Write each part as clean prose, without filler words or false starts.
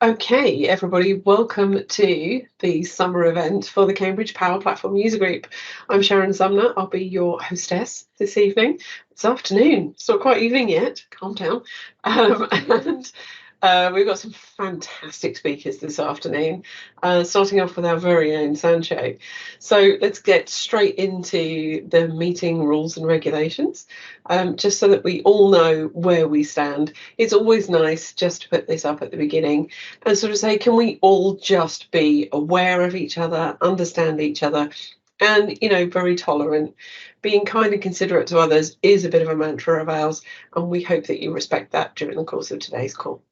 Okay, everybody, welcome to the summer event for the Cambridge Power Platform User Group. I'm Sharon Sumner. I'll be your hostess this evening. It's afternoon. It's not quite evening yet. Calm down. And we've got some fantastic speakers this afternoon, starting off with our very own Sancho. So let's get straight into the meeting rules and regulations, just so that we all know where we stand. It's always nice just to put this up at the beginning and sort of say, can we all just be aware of each other, understand each other, and, very tolerant. Being kind and considerate to others is a bit of a mantra of ours, and we hope that you respect that during the course of today's call.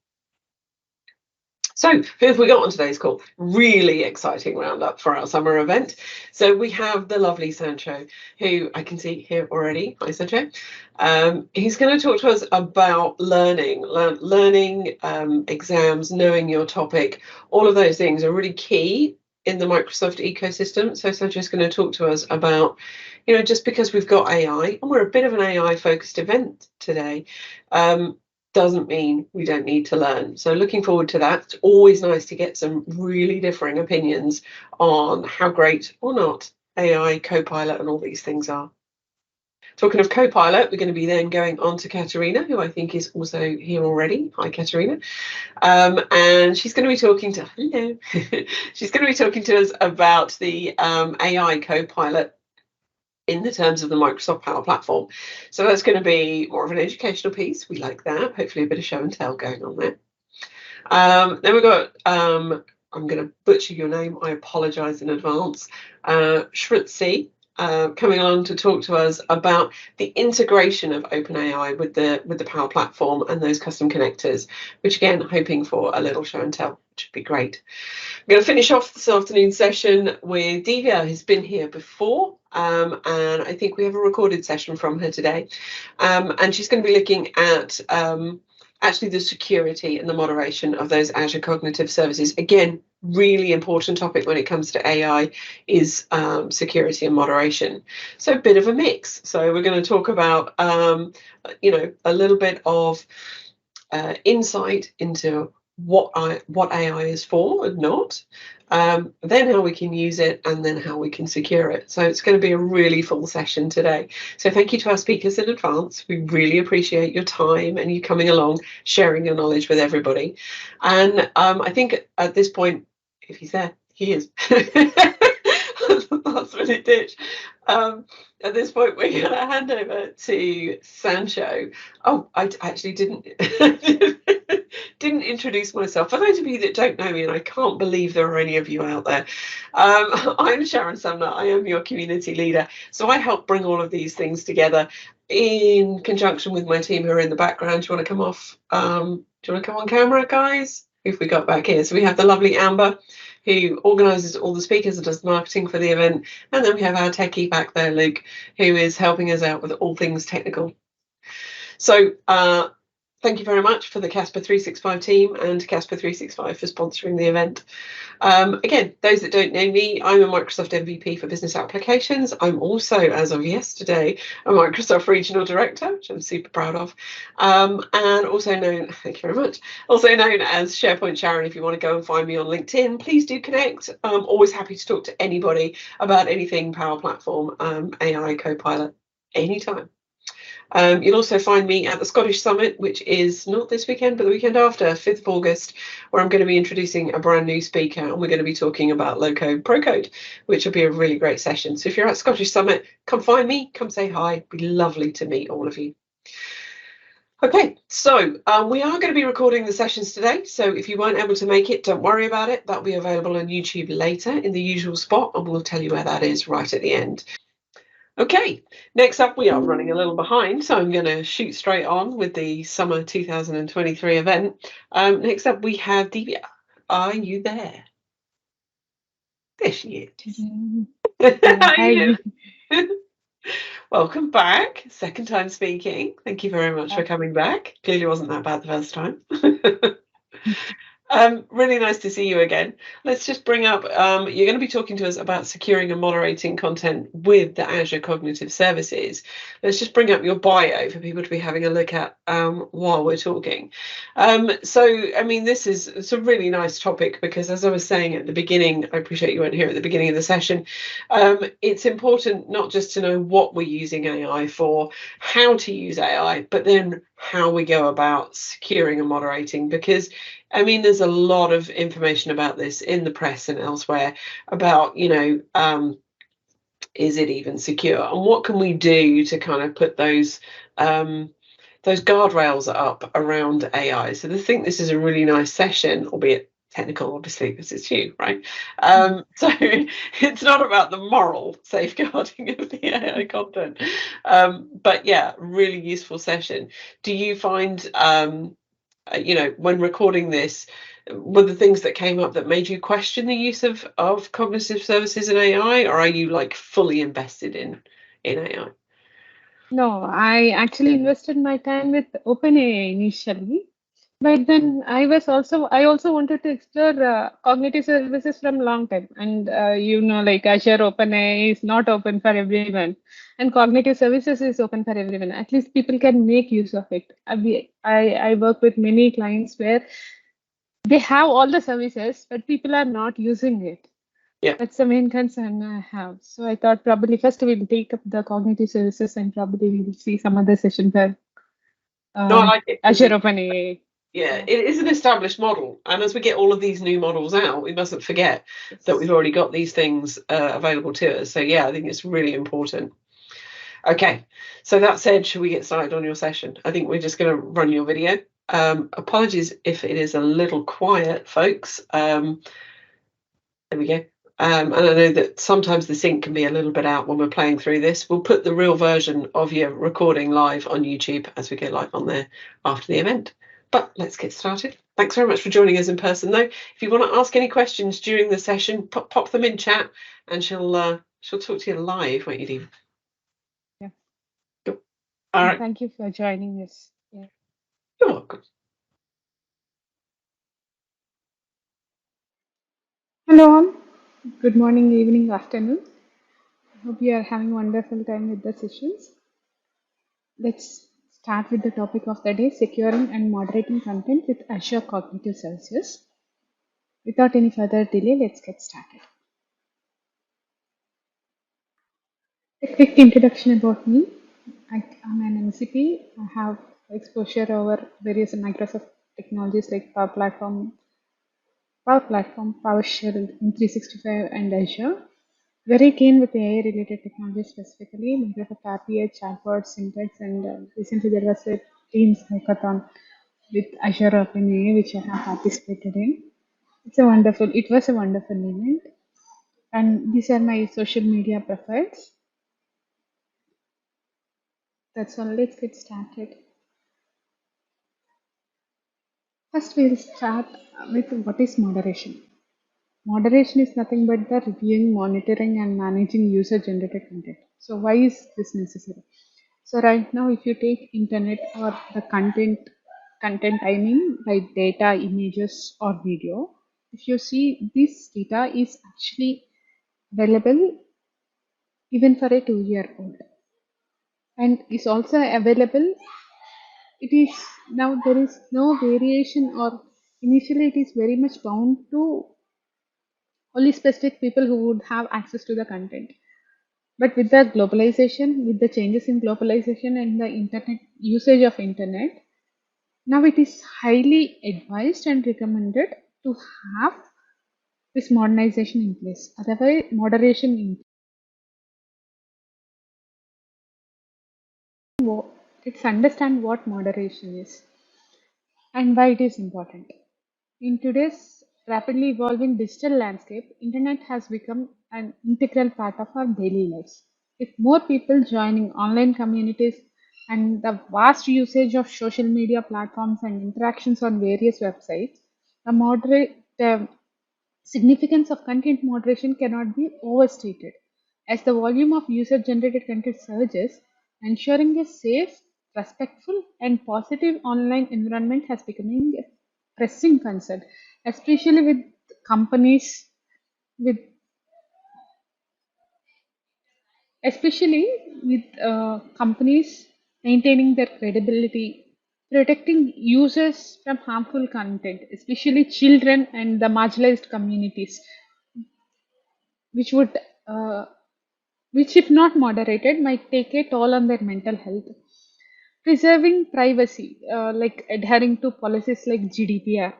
So who have we got on today's call? Really exciting roundup for our summer event. So we have the lovely Sancho, who I can see here already. Hi, Sancho. He's going to talk to us about learning, exams, knowing your topic. All of those things are really key in the Microsoft ecosystem. So Sancho's going to talk to us about, just because we've got AI, and we're a bit of an AI-focused event today, doesn't mean we don't need to learn. So looking forward to that. It's always nice to get some really differing opinions on how great or not AI, Copilot, and all these things are. Talking of Copilot, we're going to be then going on to Katerina, who I think is also here already. Hi, Katerina. And she's going to be talking to, hello. She's going to be talking to us about the AI Copilot in the terms of the Microsoft Power Platform. So that's going to be more of an educational piece. We like that. Hopefully a bit of show and tell going on there. Then we've got, I'm going to butcher your name. I apologize in advance. Shruti, coming along to talk to us about the integration of OpenAI with the Power Platform and those custom connectors, which again, hoping for a little show and tell, which would be great. I'm going to finish off this afternoon's session with Divya, who's been here before, and I think we have a recorded session from her today. And she's going to be looking at actually the security and the moderation of those Azure Cognitive Services. Again, really important topic when it comes to AI is security and moderation. So a bit of a mix. So we're going to talk about, a little bit of insight into what AI is for and not, then how we can use it, and then how we can secure it. So it's going to be a really full session today. So thank you to our speakers in advance. We really appreciate your time and you coming along, sharing your knowledge with everybody. And I think at this point, if he's there, he is. Last minute ditch. At this point, we're going to hand over to Sancho. Oh, I actually didn't introduce myself. For those of you that don't know me, and I can't believe there are any of you out there, I'm Sharon Sumner. I am your community leader. So I help bring all of these things together in conjunction with my team who are in the background. Do you want to come off? Do you want to come on camera, guys? If we got back here. So we have the lovely Amber, who organises all the speakers and does marketing for the event. And then we have our techie back there, Luke, who is helping us out with all things technical. So thank you very much for the Casper 365 team and Casper 365 for sponsoring the event. Again, those that don't know me, I'm a Microsoft MVP for business applications. I'm also, as of yesterday, a Microsoft Regional Director, which I'm super proud of. And also known, thank you very much, also known as SharePoint Sharon. If you want to go and find me on LinkedIn, please do connect. I'm always happy to talk to anybody about anything Power Platform, AI, Copilot, anytime. You'll also find me at the Scottish Summit, which is not this weekend, but the weekend after, 5th of August, where I'm going to be introducing a brand new speaker, and we're going to be talking about low-code, pro-code, which will be a really great session. So if you're at Scottish Summit, come find me, come say hi. It'd be lovely to meet all of you. Okay, so we are going to be recording the sessions today. So if you weren't able to make it, don't worry about it. That'll be available on YouTube later in the usual spot, and we'll tell you where that is right at the end. Okay, next up, we are running a little behind, so I'm going to shoot straight on with the summer 2023 event. Next up, we have Divya. Are you there? There she is. How are you doing? Welcome back. Second time speaking. Thank you very much for coming back. Clearly wasn't that bad the first time. Really nice to see you again. Let's just bring up, you're going to be talking to us about securing and moderating content with the Azure Cognitive Services. Let's just bring up your bio for people to be having a look at while we're talking. I mean, it's a really nice topic because, as I was saying at the beginning, I appreciate you weren't here at the beginning of the session. It's important not just to know what we're using AI for, how to use AI, but then how we go about securing and moderating, because I mean, there's a lot of information about this in the press and elsewhere about, is it even secure? And what can we do to kind of put those guardrails up around AI? So I think this is a really nice session, albeit technical, obviously, because it's you, right? So it's not about the moral safeguarding of the AI content. But yeah, really useful session. Do you find when recording this, were the things that came up that made you question the use of cognitive services in AI, or are you like fully invested in AI? No, I actually invested my time with OpenAI initially, but then I also wanted to explore cognitive services from long time, and like Azure OpenAI is not open for everyone, and cognitive services is open for everyone. At least people can make use of it. I work with many clients where they have all the services, but people are not using it. Yeah. That's the main concern I have. So I thought probably first we'll take up the cognitive services and probably we'll see some other session for No, I like it because Azure OpenAI. yeah, Yeah. it is an established model, and as we get all of these new models out, we mustn't forget that we've Yes. already got these things available to us. So yeah, I think it's really important. Okay, so that said, should we get started on your session? I think we're just going to run your video. Apologies if it is a little quiet, folks. There we go. And I know that sometimes the sync can be a little bit out when we're playing through this. We'll put the real version of your recording live on YouTube as we go live on there after the event. But let's get started. Thanks very much for joining us in person, though. If you want to ask any questions during the session, pop them in chat, and she'll talk to you live, won't you, Dee? Yeah. Cool. All And right. thank you for joining us. Yeah. You're welcome. Hello all. Good morning, evening, afternoon. Hope you are having a wonderful time with the sessions. Let's start with the topic of the day, securing and moderating content with Azure Cognitive Services. Without any further delay, let's get started. A quick introduction about me. I'm an MCP. I have exposure over various Microsoft technologies like Power Platform, PowerShell in 365 and Azure. Very keen with AI related technology specifically, Microsoft RPA, chatbot, syntax, and recently there was a Teams hackathon with Azure OpenAI, which I have participated in. It was a wonderful event. And these are my social media profiles. That's all. Let's get started. First, we'll start with what is moderation. Moderation is nothing but the reviewing, monitoring, and managing user-generated content. So, why is this necessary? So, right now, if you take internet or the content I mean like data, images, or video, if you see this data is actually available even for a 2-year-old, and is also available. It is now there is no variation, or initially it is very much bound to only specific people who would have access to the content. But with the globalization, with the changes in globalization and the internet usage of internet, now it is highly advised and recommended to have this modernization in place. Otherwise, moderation in let's understand what moderation is and why it is important. In today's rapidly evolving digital landscape, internet has become an integral part of our daily lives. With more people joining online communities and the vast usage of social media platforms and interactions on various websites, the significance of content moderation cannot be overstated. As the volume of user generated content surges, ensuring a safe, respectful, and positive online environment has become a pressing concern. especially with companies with especially with companies maintaining their credibility, protecting users from harmful content, especially children and the marginalized communities, which would uh, which if not moderated might take a toll on their mental health. Preserving privacy, like adhering to policies like GDPR,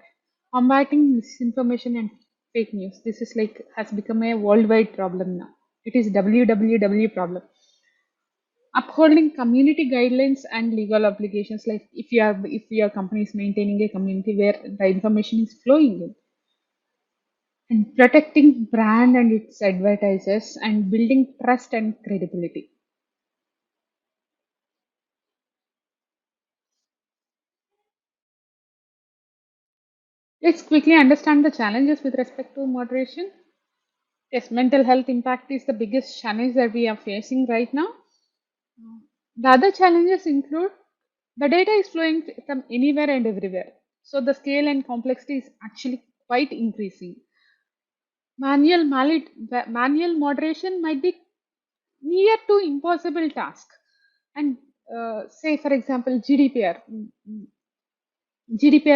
combating misinformation and fake news. This is like has become a worldwide problem now. It is WWW problem. Upholding community guidelines and legal obligations, like if your company is maintaining a community where the information is flowing in, and protecting brand and its advertisers and building trust and credibility. Let's quickly understand the challenges with respect to moderation. Yes, mental health impact is the biggest challenge that we are facing right now. The other challenges include the data is flowing from anywhere and everywhere. So the scale and complexity is actually quite increasing. Manual moderation might be near to impossible task. And say, for example, GDPR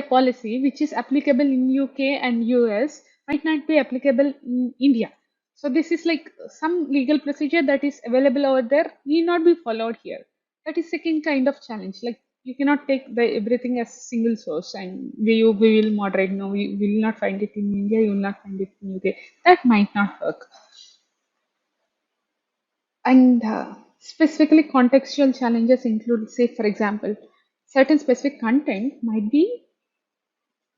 policy, which is applicable in UK and US, might not be applicable in India. So this is like some legal procedure that is available over there need not be followed here. That is second kind of challenge. Like you cannot take the everything as single source and we will moderate. No, we will not find it in India. You will not find it in UK. That might not work. And specifically contextual challenges include, say, for example, certain specific content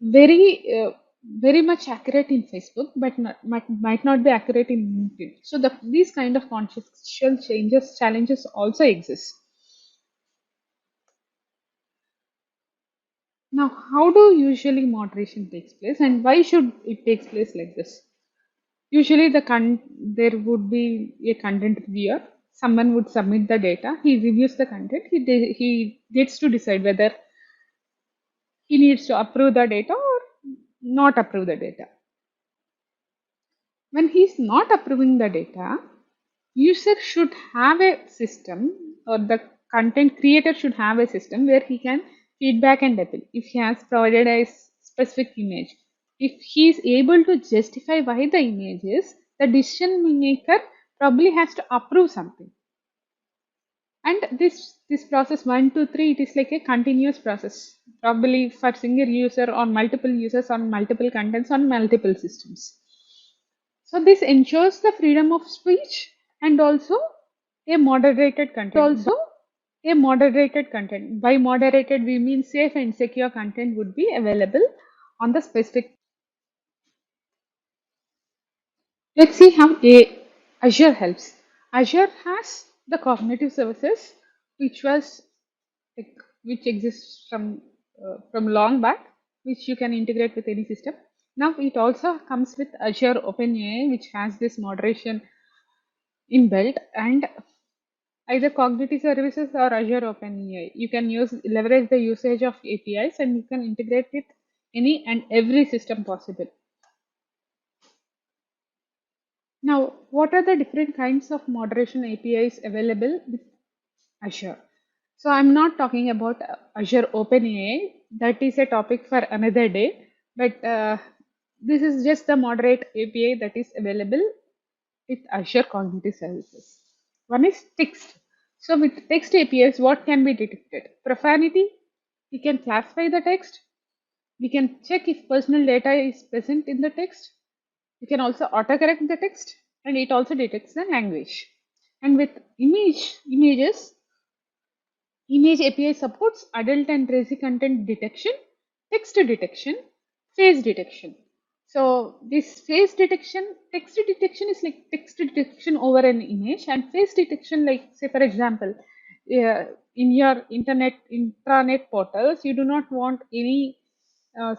very very much accurate in Facebook, but might not be accurate in LinkedIn. So these kind of contextual changes challenges also exist. Now, how do usually moderation takes place, and why should it takes place like this? Usually, there would be a content reviewer. Someone would submit the data. He reviews the content. He gets to decide whether he needs to approve the data or not approve the data. When he's not approving the data, user should have a system, or the content creator should have a system where he can feedback and appeal. If he has provided a specific image, if he is able to justify why the image is, the decision maker probably has to approve something. And this process 1 2 3, it is like a continuous process, probably for single user or multiple users on multiple contents on multiple systems. So this ensures the freedom of speech and also a moderated content. By moderated, we mean safe and secure content would be available on the specific. Let's see how Azure helps. Azure has the cognitive services, which was like, which exists from long back, which you can integrate with any system. Now it also comes with Azure OpenAI, which has this moderation inbuilt, and either cognitive services or Azure OpenAI. You can leverage the usage of APIs and you can integrate with any and every system possible. Now, what are the different kinds of moderation APIs available with Azure? So I'm not talking about Azure OpenAI. That is a topic for another day. But this is just the moderate API that is available with Azure Cognitive Services. One is text. So with text APIs, what can be detected? Profanity. We can classify the text. We can check if personal data is present in the text. We can also autocorrect the text, and it also detects the language. And with images, Image API supports adult and racy content detection, text detection, face detection. So this text detection is like text detection over an image, and face detection, like say for example, in your intranet portals, you do not want any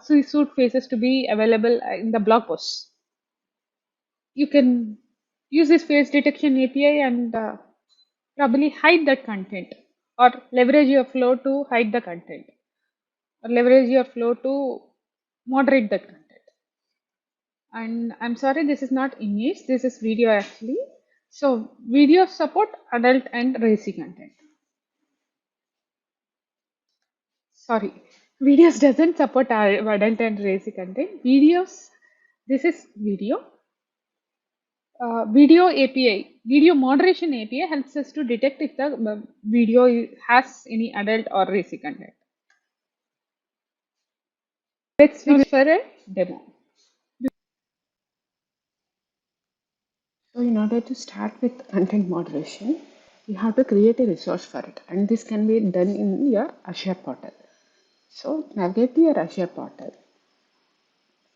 suit faces to be available in the blog posts. You can use this face detection API and probably hide that content, or leverage your flow to hide the content, or leverage your flow to moderate that content. And I'm sorry, this is not image, this is video actually. So videos support adult and racy content. Sorry, videos doesn't support adult and racy content. Videos, this is video. Video API, video moderation API helps us to detect if the video has any adult or racy content. Let's switch for a demo. So in order to start with content moderation, you have to create a resource for it, and this can be done in your Azure portal. So navigate to your Azure portal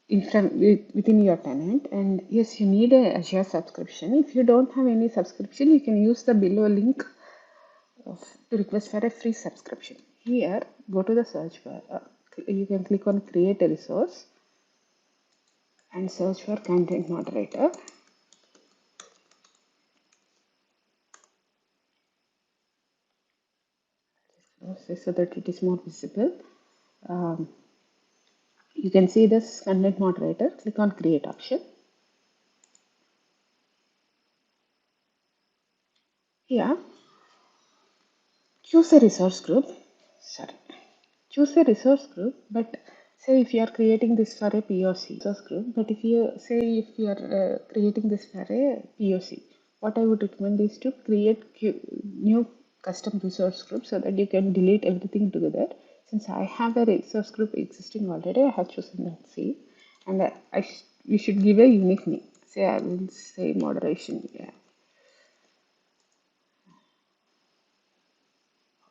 within your tenant, and yes, you need a Azure subscription. If you don't have any subscription, you can use the below link to request for a free subscription. Here, go to the search bar. You can click on create a resource and search for content moderator. So that it is more visible. Um, you can see this content moderator. Click on create option. Here, choose a resource group. Sorry. Choose a resource group, but say if you are creating this for a POC resource group, but if you say if you are creating this for a POC, what I would recommend is to create new custom resource group so that you can delete everything together. Since I have a resource group existing already, I have chosen that C, and we should give a unique name. Say I will say moderation. Yeah.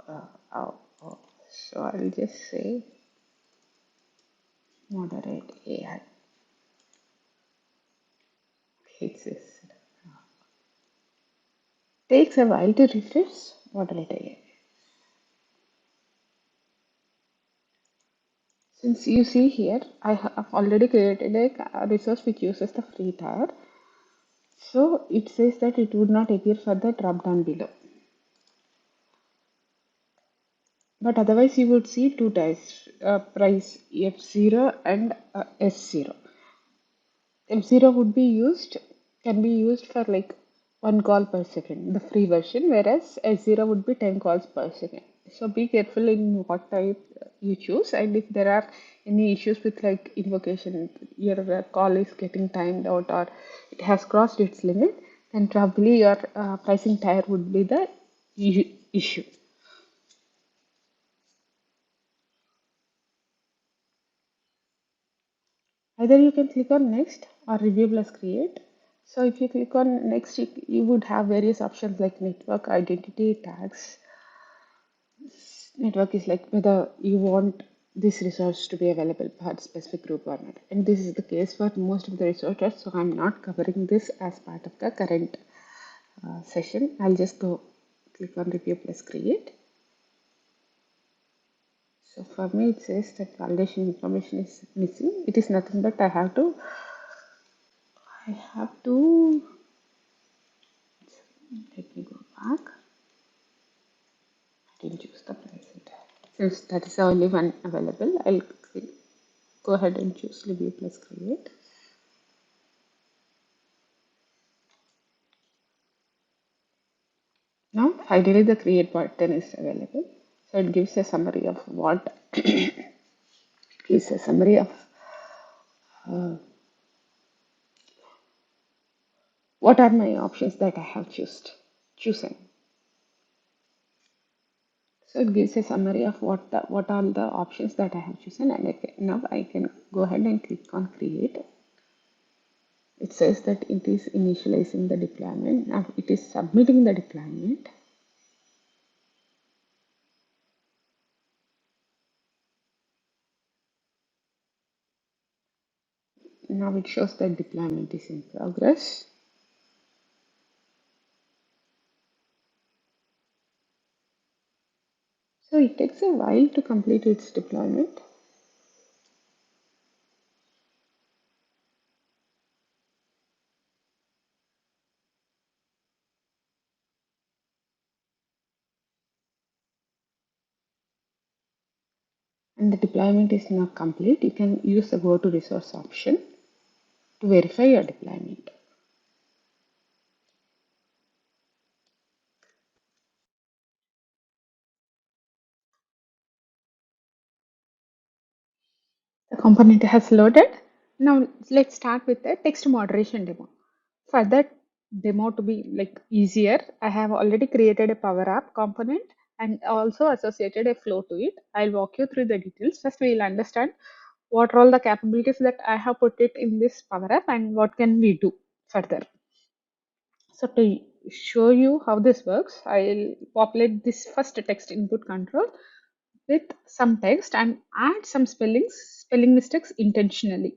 Oh, oh. So I'll just say moderate AI. It says takes a while to refresh. Moderate AI. Since you see here, I have already created a resource which uses the free tier. So it says that it would not appear for the drop down below. But otherwise you would see two tiers, price F0 and S0. F0 would be used, can be used for like 1 call per second, the free version, whereas S0 would be 10 calls per second. So be careful in what type you choose, and if there are any issues with like invocation, your call is getting timed out or it has crossed its limit, then probably your pricing tier would be the issue. Either you can click on next or review plus create. So if you click on next, you would have various options like network, identity, tags. Network is like whether you want this resource to be available for a specific group or not. And this is the case for most of the resources. So I'm not covering this as part of the current session. I'll just go click on review plus create. So for me, it says that validation information is missing. It is nothing but I have to let me go back. I didn't choose the pricing tab. Since that is the only one available, I'll go ahead and choose review plus create. Now finally the create button is available. So it gives a summary of what is a summary of uh, what are my options that I have chosen. So it gives a summary of what are the options that I have chosen, and now I can go ahead and click on create. It says that it is initializing the deployment. Now it is submitting the deployment. Now it shows that deployment is in progress. So it takes a while to complete its deployment. And the deployment is now complete. You can use the go to resource option to verify your deployment. The component has loaded. Now let's start with the text moderation demo. For that demo to be like easier, I have already created a Power App component and also associated a flow to it. I'll walk you through the details. First, we'll understand what are all the capabilities that I have put it in this Power App and what can we do further. So to show you how this works, I'll populate this first text input control with some text and add some spelling mistakes intentionally.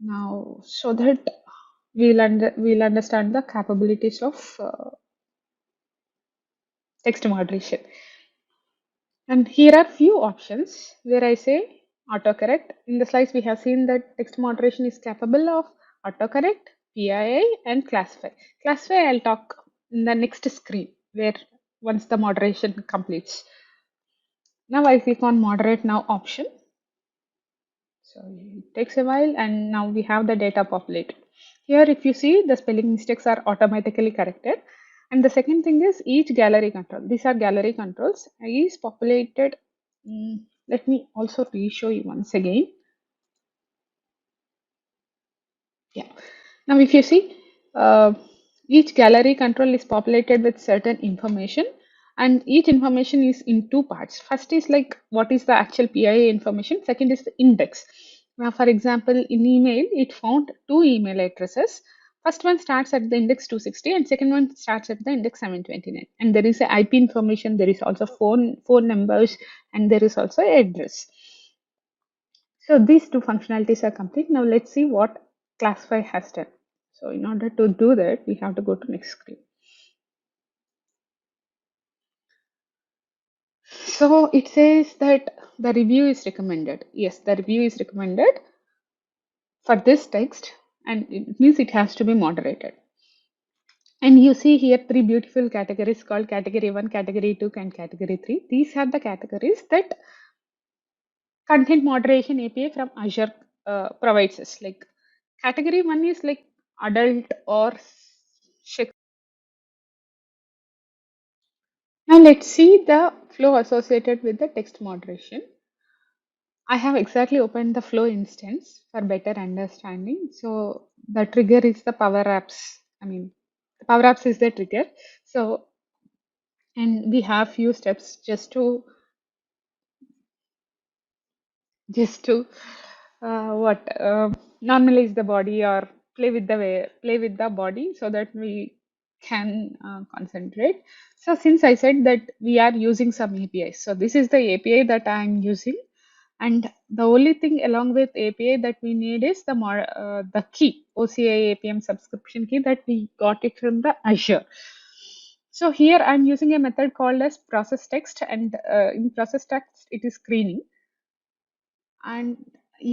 Now, so that we'll understand the capabilities of text moderation. And here are few options where I say autocorrect. In the slides, we have seen that text moderation is capable of autocorrect, PII, and classify. Classify, I'll talk in the next screen where once the moderation completes. Now I click on moderate now option. So it takes a while and now we have the data populated. Here if you see the spelling mistakes are automatically corrected. And the second thing is each gallery control. These are gallery controls is populated. Let me also re-show you once again. Yeah. Now if you see each gallery control is populated with certain information and each information is in two parts. First is like what is the actual PIA information. Second is the index. Now, for example, in email, it found two email addresses. First one starts at the index 260 and second one starts at the index 729. And there is a IP information, there is also phone numbers, and there is also address. So these two functionalities are complete. Now let's see what Classify has done. So in order to do that, we have to go to next screen. So it says that the review is recommended. Yes, the review is recommended for this text and it means it has to be moderated. And you see here three beautiful categories called category 1, category 2 and category 3. These are the categories that content moderation API from Azure provides us. Like category 1 is like adult or sex. Now let's see the flow associated with the text moderation. I have exactly opened the flow instance for better understanding. So the trigger is the Power Apps. Power Apps is the trigger. So, and we have few steps just to what normalize the body or play with the body so that we can concentrate. So since I said that we are using some APIs, so this is the API that I am using. And the only thing along with API that we need is the key, OCI APM subscription key that we got it from the Azure. So here I'm using a method called as process text, and in process text it is screening. And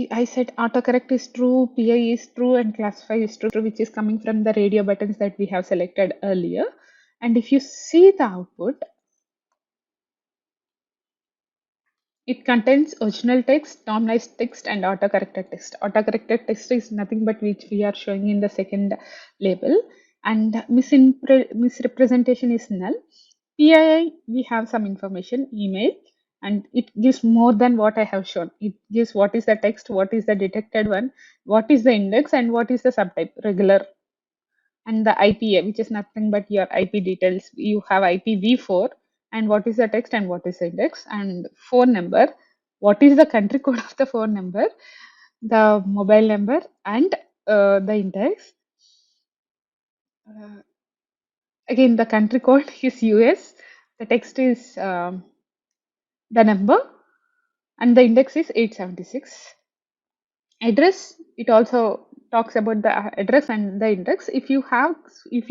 I said autocorrect is true, PI is true, and classify is true, which is coming from the radio buttons that we have selected earlier. And if you see the output, it contains original text, normalized text, and autocorrected text. Autocorrected text is nothing but which we are showing in the second label, and misrepresentation is null. PII, we have some information, email, and it gives more than what I have shown. It gives what is the text, what is the detected one, what is the index, and what is the subtype, regular, and the IP, which is nothing but your IP details. You have IPv4, and what is the text and what is the index, and phone number, what is the country code of the phone number, the mobile number, and the index. Again, the country code is US, the text is the number, and the index is 876. Address, it also talks about the address and the index. If you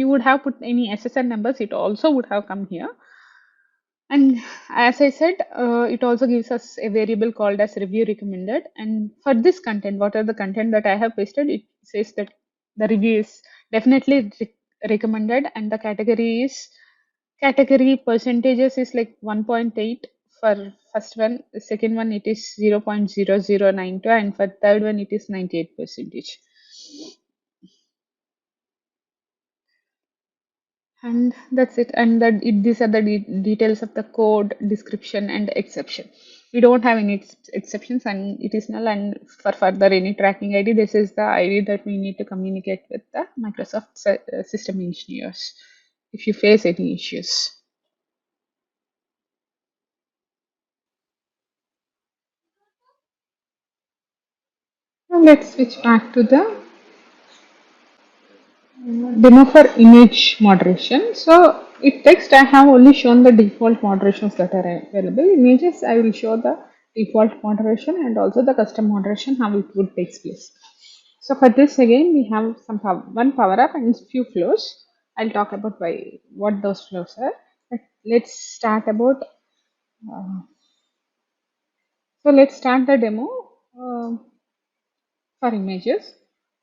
would have put any SSN numbers, it also would have come here. And as I said, it also gives us a variable called as review recommended. And for this content, what are the content that I have pasted? It says that the review is definitely recommended, and the category percentages is like 1.8 for first one. The second one it is 0.0092, and for third one it is 98 percentage. And that's it. And these are the details of the code, description, and exception. We don't have any exceptions, and it is null. And for further any tracking ID, this is the ID that we need to communicate with the Microsoft system engineers if you face any issues. Now let's switch back to the demo for image moderation. So in text, I have only shown the default moderations that are available. Images, I will show the default moderation and also the custom moderation, how it would take place. So for this again, we have one power up and few flows. I'll talk about what those flows are. Let's start about. Uh, so let's start the demo. For images.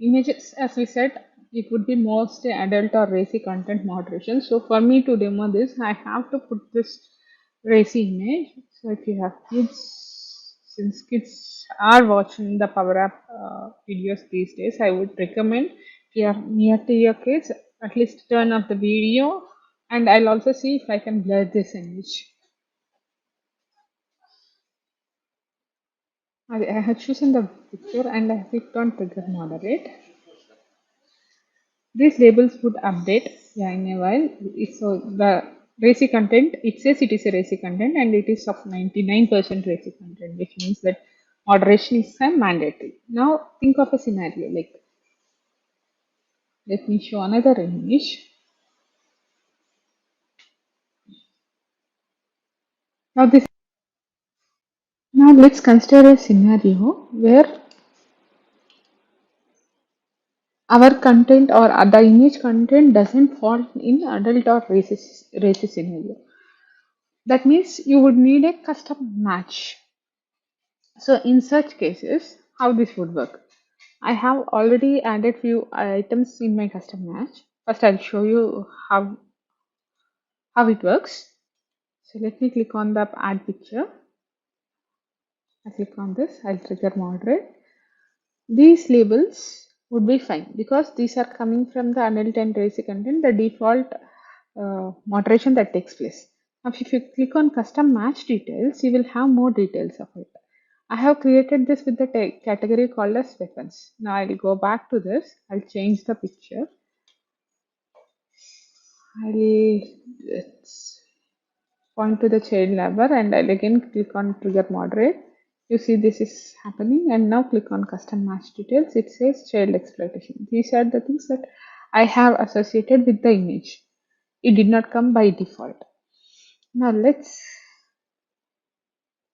Images, as we said, it would be mostly adult or racy content moderation. So for me to demo this, I have to put this racy image. So if you have kids, since kids are watching the Power App videos these days, I would recommend if you are near to your kids, at least turn off the video, and I'll also see if I can blur this image. I have chosen the picture and I have clicked on trigger moderate. These labels would update, yeah, in a while. So the racy content, it says it is a racy content and it is of 99% racy content, which means that moderation is mandatory. Now think of a scenario like, let me show another image. Now this, now let's consider a scenario where our content or the image content doesn't fall in adult or racy scenario. That means you would need a custom match. So in such cases, how this would work? I have already added few items in my custom match. First, I'll show you how it works. So let me click on the add picture. I click on this. I'll trigger moderate. These labels would be fine because these are coming from the adult and racy content, the default moderation that takes place. Now, if you click on custom match details, you will have more details of it. I have created this with the category called as weapons. Now I'll go back to this. I'll change the picture. I'll point to the child labor and I'll again click on trigger moderate. You see this is happening and now click on custom match details. It says child exploitation. These are the things that I have associated with the image. It did not come by default. Now let's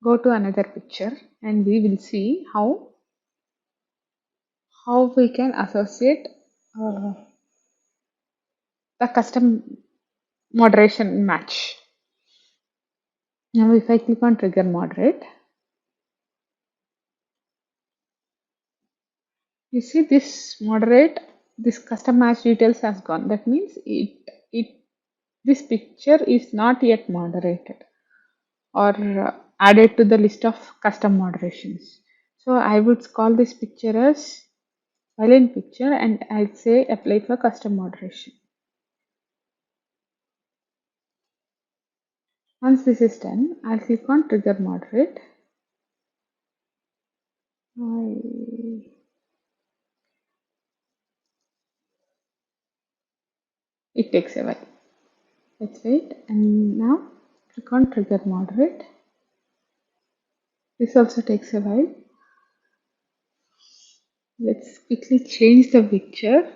go to another picture and we will see how we can associate the custom moderation match. Now if I click on trigger moderate, you see this moderate, this custom match details has gone. That means this picture is not yet moderated or added to the list of custom moderations. So I would call this picture as violent picture and I'll say apply for custom moderation. Once this is done, I'll click on trigger moderate. It takes a while. Let's wait and now click on trigger moderate. This also takes a while. Let's quickly change the picture.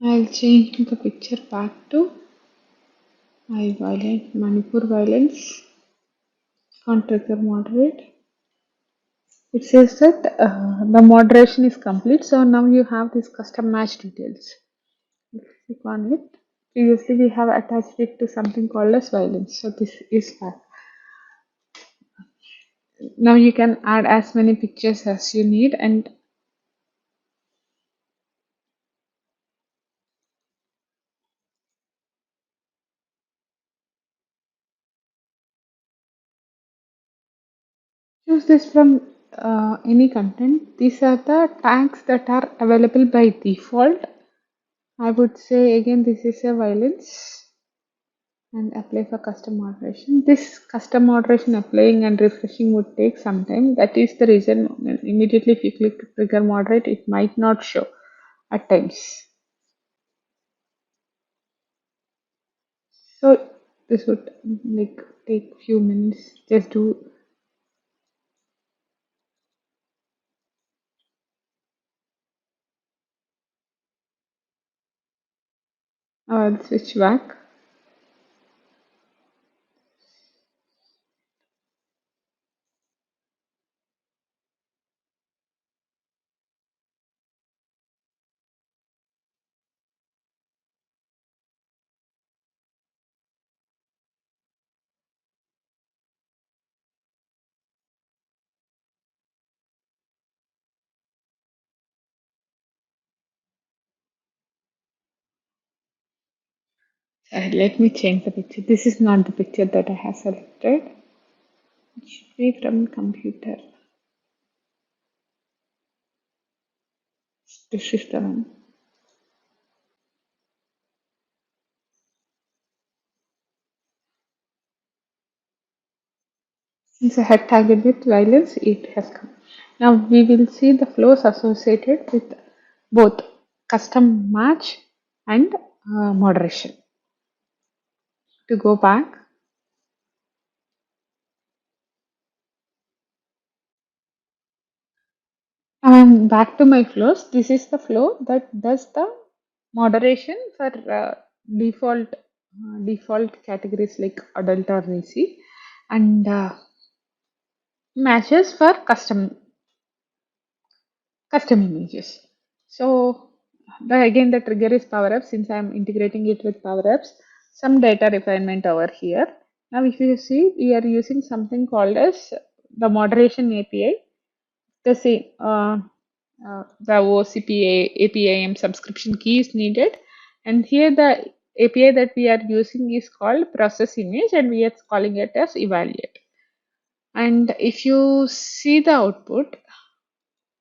I'll change the picture back to my violent Manipur violence. On trigger moderate. It says that the moderation is complete. So now you have this custom match details. Click on it. Previously we have attached it to something called as violence. So this is back. Now you can add as many pictures as you need and Choose this from any content. These are the tags that are available by default. I would say again this is a violence and apply for custom moderation. This custom moderation applying and refreshing would take some time. That is the reason immediately if you click to trigger moderate, it might not show at times. So this would like take few minutes. Just do. I'll switch back. Let me change the picture. This is not the picture that I have selected. It should be from computer. This is the one. Since I had tagged with violence, it has come. Now we will see the flows associated with both custom match and moderation. To go back, back to my flows. This is the flow that does the moderation for default categories like adult or racy, and matches for custom images. So again the trigger is power up since I am integrating it with power apps. Some data refinement over here. Now if you see, we are using something called as the moderation API. The same the OCPA APIM subscription key is needed, and here the API that we are using is called process image, and we are calling it as evaluate. And if you see the output,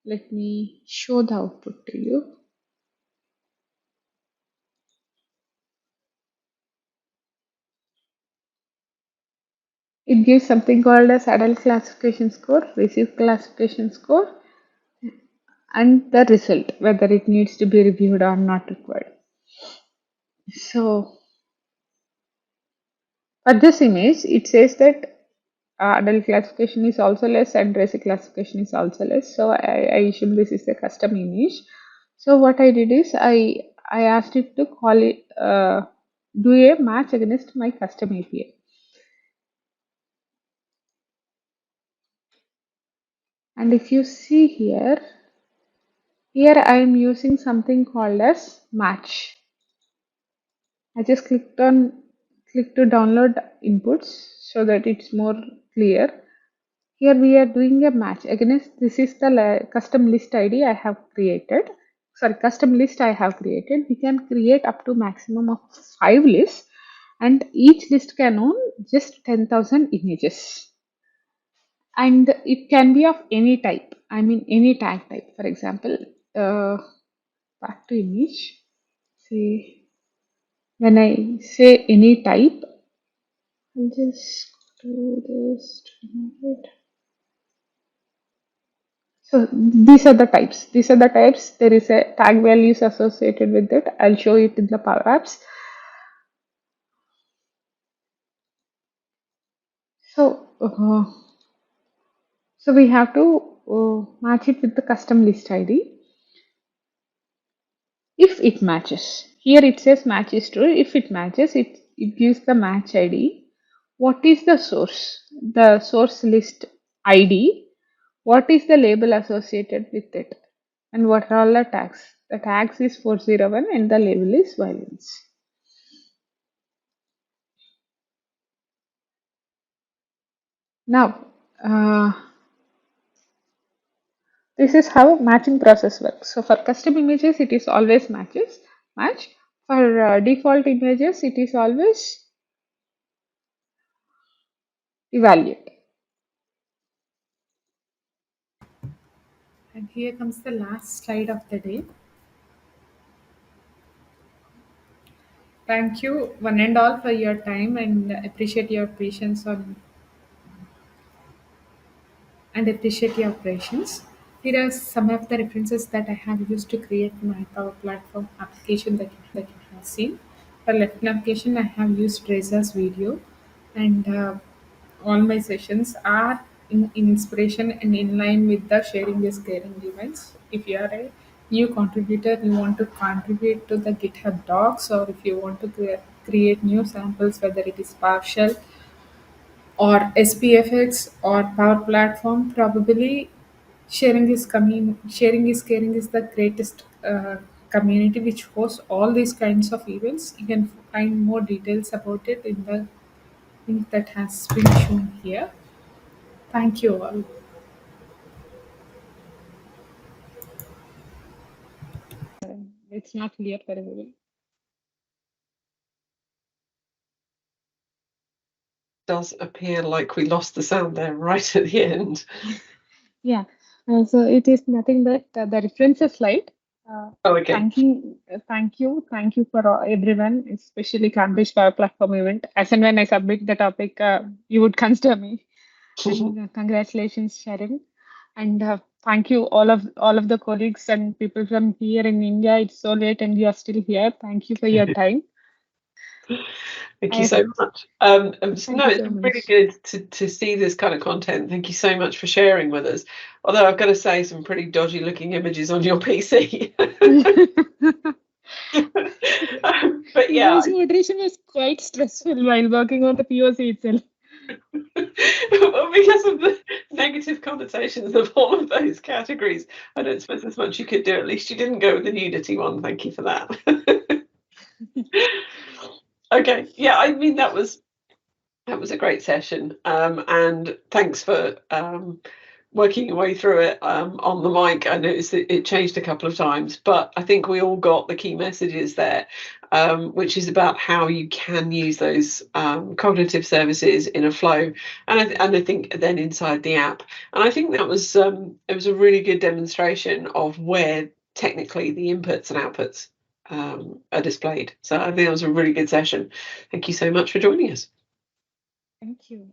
let me show the output to you. It gives something called as adult classification score, received classification score, and the result, whether it needs to be reviewed or not required. So for this image, it says that adult classification is also less and race classification is also less. So I assume this is a custom image. So what I did is I asked it to call it do a match against my custom API. And if you see here I am using something called as match. I just click to download inputs so that it's more clear. Here we are doing a match against, this is the custom list ID I have created. Sorry, custom list I have created. We can create up to maximum of 5 lists, and each list can own just 10,000 images. And it can be of any type. I mean any tag type. For example, back to image. Say when I say any type, I'll just do this to remove it. So these are the types. These are the types. There is a tag values associated with it. I'll show it in the Power Apps. So, so we have to match it with the custom list ID. If it matches, here it says match is true. If it matches, it gives the match ID. What is the source? The source list ID. What is the label associated with it? And what are all the tags? The tags is 401 and the label is violence. Now, this is how matching process works. So for custom images, it is always match. For default images, it is always evaluate. And here comes the last slide of the day. Thank you, one and all, for your time and appreciate your patience on and appreciate your patience. Here are some of the references that I have used to create my Power Platform application that you have seen. For left navigation, I have used Reza's video, and all my sessions are in inspiration and in line with the sharing is caring events. If you are a new contributor, you want to contribute to the GitHub docs, or if you want to create new samples, whether it is PowerShell or SPFX or Power Platform, probably sharing is caring is the greatest community which hosts all these kinds of events. You can find more details about it in the link that has been shown here. Thank you all. It's not clear for everyone. Does appear like we lost the sound there right at the end. Yeah, so it is nothing but the references slide. Oh, okay. Thank you for everyone, especially Cambridge Power Platform event. As and when I submit the topic, you would consider me. And congratulations, Sharon. And thank you all of the colleagues and people from here in India. It's so late and you are still here. Thank you for your time. Thank you so much. Thank no, you it's so much. really good to see this kind of content. Thank you so much for sharing with us. Although I've got to say, some pretty dodgy looking images on your PC. But yeah, POC moderation was quite stressful while working on the POC itself. well, because of the negative connotations of all of those categories, I don't suppose there's much you could do. At least you didn't go with the nudity one. Thank you for that. Okay, yeah, I mean that was a great session, and thanks for working your way through it on the mic. I noticed that it changed a couple of times, but I think we all got the key messages there, which is about how you can use those cognitive services in a flow, and I think then inside the app. And I think that was it was a really good demonstration of where technically the inputs and outputs are displayed. So I think that was a really good session. Thank you so much for joining us. Thank you.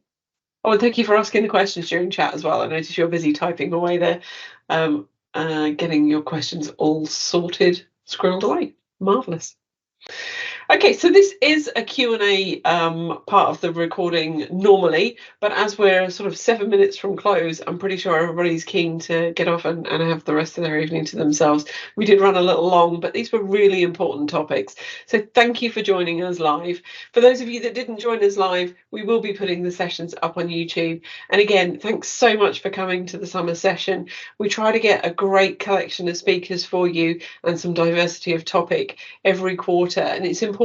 Oh, and thank you for asking the questions during chat as well. I noticed you're busy typing away there, getting your questions all sorted, squirreled away. Marvellous. Okay, so this is a Q&A part of the recording normally, but as we're sort of 7 minutes from close, I'm pretty sure everybody's keen to get off and have the rest of their evening to themselves. We did run a little long, but these were really important topics. So thank you for joining us live. For those of you that didn't join us live, we will be putting the sessions up on YouTube. And again, thanks so much for coming to the summer session. We try to get a great collection of speakers for you and some diversity of topic every quarter, and it's important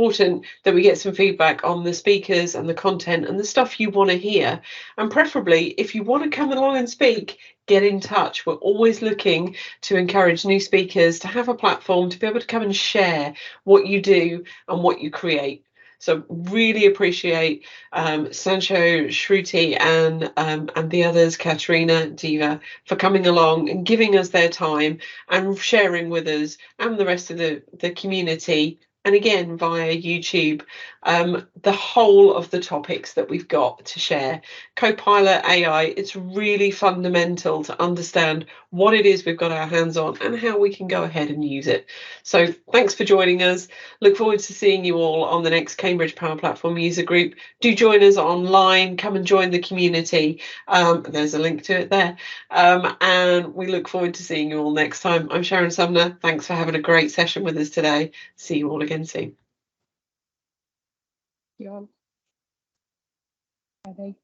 that we get some feedback on the speakers and the content and the stuff you want to hear. And preferably, if you want to come along and speak, get in touch. We're always looking to encourage new speakers to have a platform to be able to come and share what you do and what you create. So really appreciate Sancho, Shruti, and the others, Katerina, Diva, for coming along and giving us their time and sharing with us and the rest of the community, and again via YouTube, the whole of the topics that we've got to share. Copilot AI, it's really fundamental to understand what it is we've got our hands on and how we can go ahead and use it. So thanks for joining us. Look forward to seeing you all on the next Cambridge Power Platform user group. Do join us online, come and join the community. There's a link to it there. And we look forward to seeing you all next time. I'm Sharon Sumner. Thanks for having a great session with us today. See you all again soon. Yeah. Bye-bye.